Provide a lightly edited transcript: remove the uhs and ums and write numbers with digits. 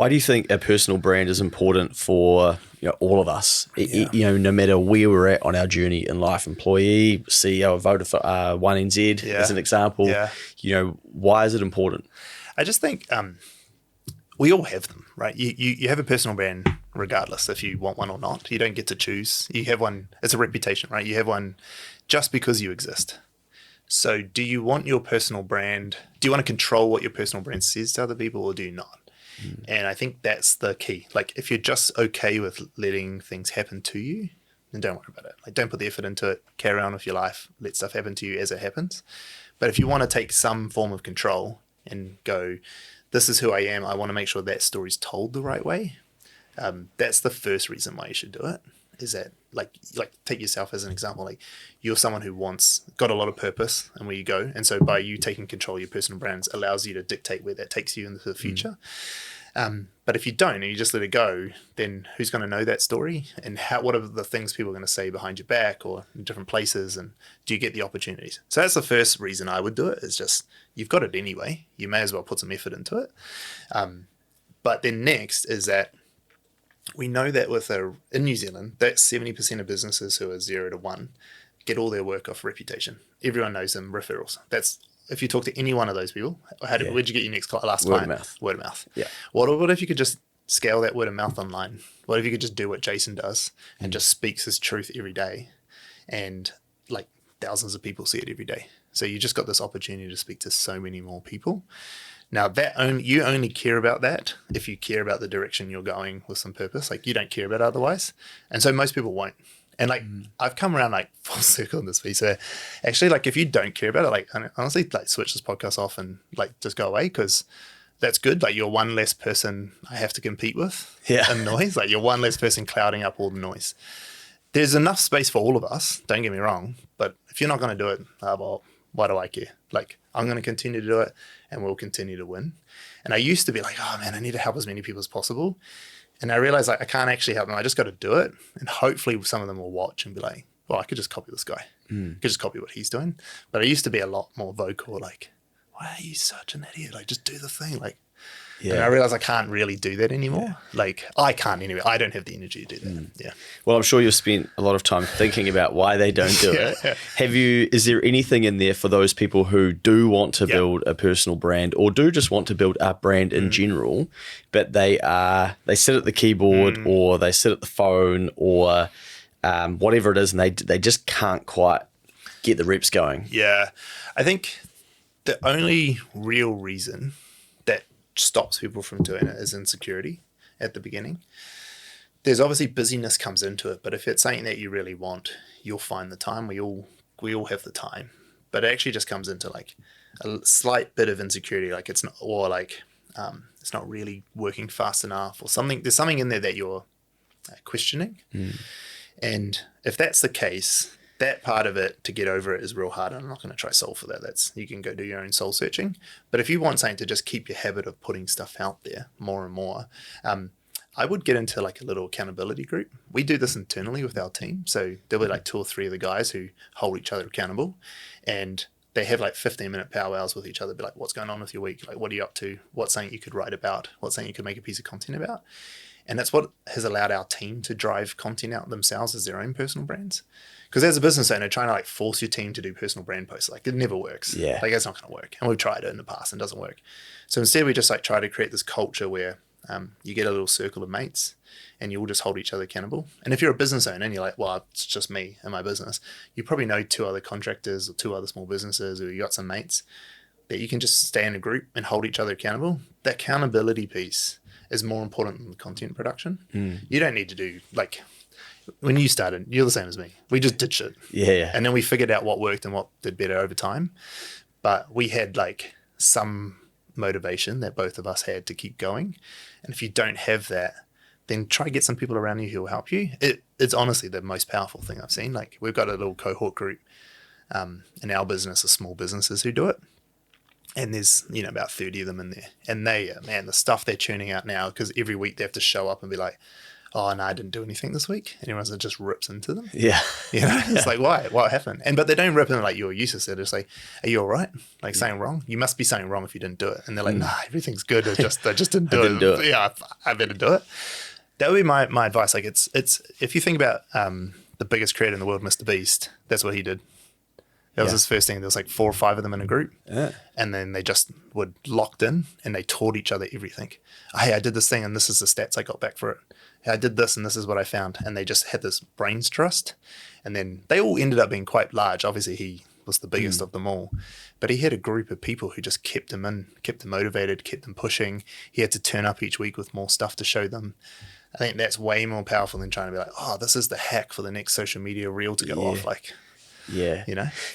Why do you think a personal brand is important for all of us? No matter where we're at on our journey in life, employee, CEO of Vodafone, One NZ as an example. Why is it important? I just think we all have them, right? You have a personal brand regardless if you want one or not. You don't get to choose. You have one. It's a reputation, right? You have one just because you exist. So do you want your personal brand? Do you want to control what your personal brand says to other people, or do you not? And I think that's the key. Like, if you're just okay with letting things happen to you, then don't worry about it. Like, don't put the effort into it. Carry on with your life. Let stuff happen to you as it happens. But if you want to take some form of control and go, this is who I am, I want to make sure that story's told the right way. That's the first reason why you should do it. Is that like take yourself as an example. Like, you're someone who got a lot of purpose and where you go, and so by you taking control of your personal brands allows you to dictate where that takes you into the future. But if you don't and you just let it go, then who's going to know that story, and what are the things people are going to say behind your back or in different places, and do you get the opportunities? So that's the first reason I would do it. Is just, you've got it anyway, you may as well put some effort into it. But then next is that we know that in New Zealand, that 70% of businesses who are 0 to 1 get all their work off reputation. Everyone knows them, referrals. That's, if you talk to any one of those people, where'd you get your last client? Word of mouth. Yeah. What if you could just scale that word of mouth online? What if you could just do what Jason does and just speaks his truth every day, and like thousands of people see it every day? So you just got this opportunity to speak to so many more people. Now, you only care about that if you care about the direction you're going with some purpose. Like, you don't care about it otherwise. And so most people won't. And like, I've come around like full circle in this piece. So actually, like, if you don't care about it, like, honestly, like, switch this podcast off and like just go away, because that's good. Like, you're one less person I have to compete with in noise. Like, you're one less person clouding up all the noise. There's enough space for all of us, don't get me wrong. But if you're not going to do it, well, why do I care? Like, I'm going to continue to do it, and we'll continue to win. And I used to be like, oh man, I need to help as many people as possible. And I realized, like, I can't actually help them. I just got to do it. And hopefully some of them will watch and be like, well, I could just copy this guy. I could just copy what he's doing. But I used to be a lot more vocal, like, why are you such an idiot? Like, just do the thing. Like, and I realized I can't really do that anymore. Like, I can't anyway. I don't have the energy to do that. Well, I'm sure you've spent a lot of time thinking about why they don't do it. Is there anything in there for those people who do want to build a personal brand, or do just want to build a brand in general, but they sit at the keyboard or they sit at the phone or whatever it is, and they just can't quite get the reps going? Yeah. I think the only real reason that stops people from doing it is insecurity at the beginning. There's obviously busyness comes into it, but if it's something that you really want, you'll find the time. We all have the time, but it actually just comes into like a slight bit of insecurity, like it's not, or like it's not really working fast enough, or something. There's something in there that you're questioning, and if that's the case, that part of it, to get over it, is real hard. I'm not going to try solve for that. You can go do your own soul searching. But if you want something to just keep your habit of putting stuff out there more and more, I would get into like a little accountability group. We do this internally with our team. So there'll be like 2 or 3 of the guys who hold each other accountable, and they have like 15-minute powwows with each other. Be like, what's going on with your week? Like, what are you up to? What's something you could write about? What's something you could make a piece of content about? And that's what has allowed our team to drive content out themselves as their own personal brands. Because as a business owner, trying to like force your team to do personal brand posts, like, it never works. Yeah. Like, it's not going to work. And we've tried it in the past and it doesn't work. So instead, we just like try to create this culture where you get a little circle of mates and you all just hold each other accountable. And if you're a business owner and you're like, well, it's just me and my business, you probably know 2 other contractors or 2 other small businesses, or you got some mates that you can just stay in a group and hold each other accountable. That accountability piece is more important than the content production. You don't need to do, like, when you started, you're the same as me. We just did shit. Yeah. And then we figured out what worked and what did better over time. But we had like some motivation that both of us had to keep going. And if you don't have that, then try to get some people around you who will help you. It's honestly the most powerful thing I've seen. Like, we've got a little cohort group in our business of small businesses who do it. And there's, about 30 of them in there. And they, man, the stuff they're churning out now, because every week they have to show up and be like, oh, no, I didn't do anything this week. And everyone just rips into them. Yeah. You know, it's like, why? What happened? But they don't rip in like you're useless. They're just like, are you all right? Like saying wrong? You must be saying wrong if you didn't do it. And they're like, nah, everything's good. I just didn't do it. Yeah, I better do it. That would be my advice. Like it's if you think about the biggest creator in the world, Mr. Beast, that's what he did. That was his first thing. There was like 4 or 5 of them in a group. Yeah. And then they just would locked in and they taught each other everything. Hey, I did this thing and this is the stats I got back for it. Hey, I did this and this is what I found. And they just had this brains trust. And then they all ended up being quite large. Obviously, he was the biggest of them all. But he had a group of people who just kept him in, kept him motivated, kept him pushing. He had to turn up each week with more stuff to show them. I think that's way more powerful than trying to be like, oh, this is the hack for the next social media reel to go off. Like, Yeah. you know?